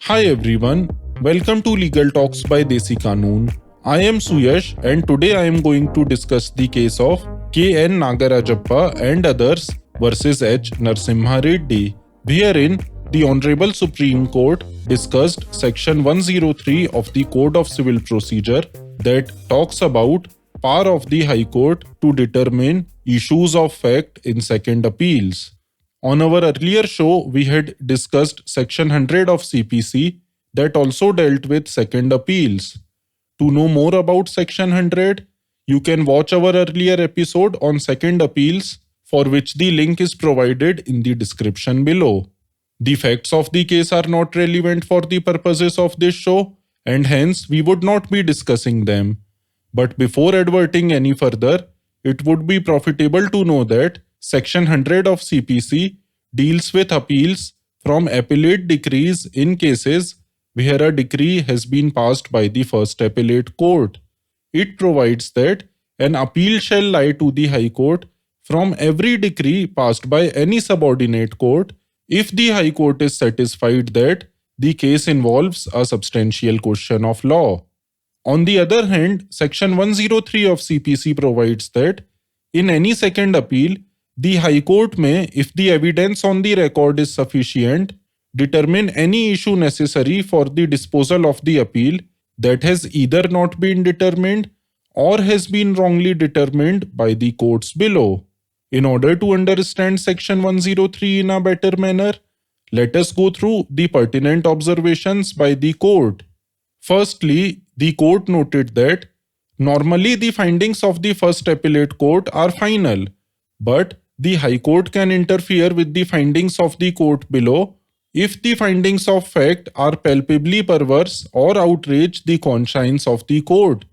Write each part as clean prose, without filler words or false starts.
Hi everyone, welcome to Legal Talks by Desi Kanoon. I am Suyash and today I am going to discuss the case of K.N. Nagarajappa and others versus H. Narasimha Reddy, wherein the Honorable Supreme Court discussed Section 103 of the Code of Civil Procedure that talks about power of the High Court to determine issues of fact in second appeals. On our earlier show, we had discussed Section 100 of CPC that also dealt with second appeals. To know more about Section 100, you can watch our earlier episode on second appeals, for which the link is provided in the description below. The facts of the case are not relevant for the purposes of this show, and hence we would not be discussing them. But before adverting any further, it would be profitable to know that Section 100 of CPC deals with appeals from appellate decrees in cases where a decree has been passed by the first appellate court. It provides that an appeal shall lie to the High Court from every decree passed by any subordinate court if the High Court is satisfied that the case involves a substantial question of law. On the other hand, Section 103 of CPC provides that in any second appeal, the High Court may, if the evidence on the record is sufficient, determine any issue necessary for the disposal of the appeal that has either not been determined or has been wrongly determined by the courts below. In order to understand Section 103 in a better manner, let us go through the pertinent observations by the court. Firstly, the court noted that normally the findings of the first appellate court are final, but the High Court can interfere with the findings of the court below if the findings of fact are palpably perverse or outrage the conscience of the court,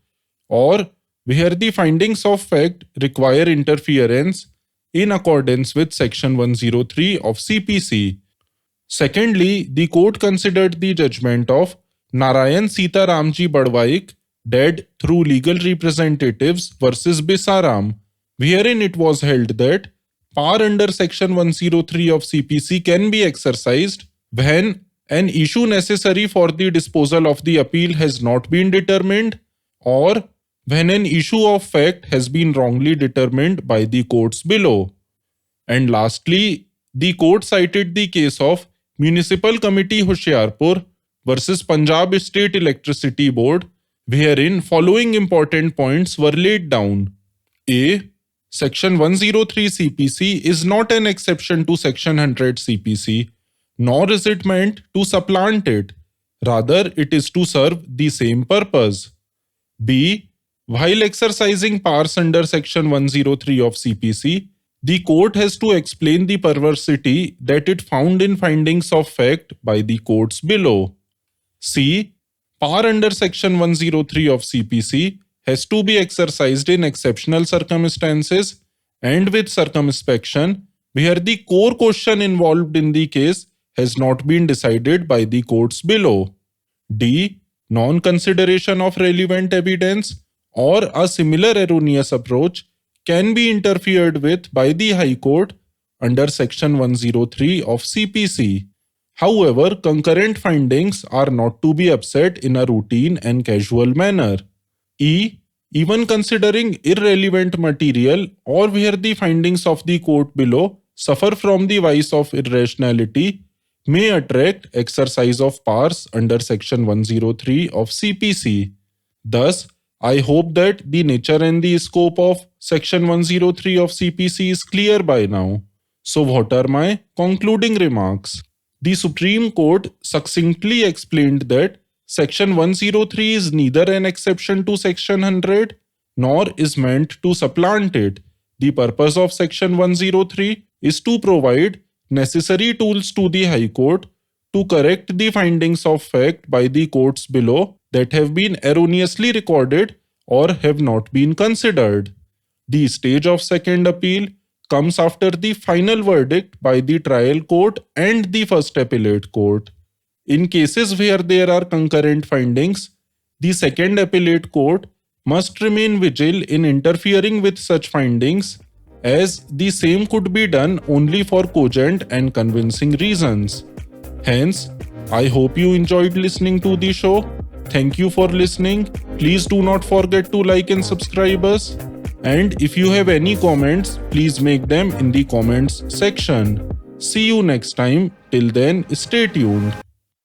or where the findings of fact require interference in accordance with Section 103 of CPC. Secondly, the court considered the judgment of Narayan Sitaramji Badwaik, dead through legal representatives versus Bisaram, wherein it was held that power under Section 103 of CPC can be exercised when an issue necessary for the disposal of the appeal has not been determined or when an issue of fact has been wrongly determined by the courts below. And lastly, the court cited the case of Municipal Committee Hoshiarpur versus Punjab State Electricity Board, wherein following important points were laid down. A. Section 103 CPC is not an exception to Section 100 CPC, nor is it meant to supplant it. Rather, it is to serve the same purpose. B. While exercising powers under Section 103 of CPC, the court has to explain the perversity that it found in findings of fact by the courts below. C. Power under Section 103 of CPC has to be exercised in exceptional circumstances and with circumspection where the core question involved in the case has not been decided by the courts below. D. Non-consideration of relevant evidence or a similar erroneous approach can be interfered with by the High Court under Section 103 of CPC. However, concurrent findings are not to be upset in a routine and casual manner. E. Even considering irrelevant material or where the findings of the court below suffer from the vice of irrationality may attract exercise of powers under Section 103 of CPC. Thus, I hope that the nature and the scope of Section 103 of CPC is clear by now. So what are my concluding remarks? The Supreme Court succinctly explained that Section 103 is neither an exception to Section 100 nor is meant to supplant it. The purpose of Section 103 is to provide necessary tools to the High Court to correct the findings of fact by the courts below that have been erroneously recorded or have not been considered. The stage of second appeal comes after the final verdict by the trial court and the first appellate court. In cases where there are concurrent findings, the second appellate court must remain vigil in interfering with such findings, as the same could be done only for cogent and convincing reasons. Hence, I hope you enjoyed listening to the show. Thank you for listening. Please do not forget to like and subscribe us. And if you have any comments, please make them in the comments section. See you next time. Till then, stay tuned.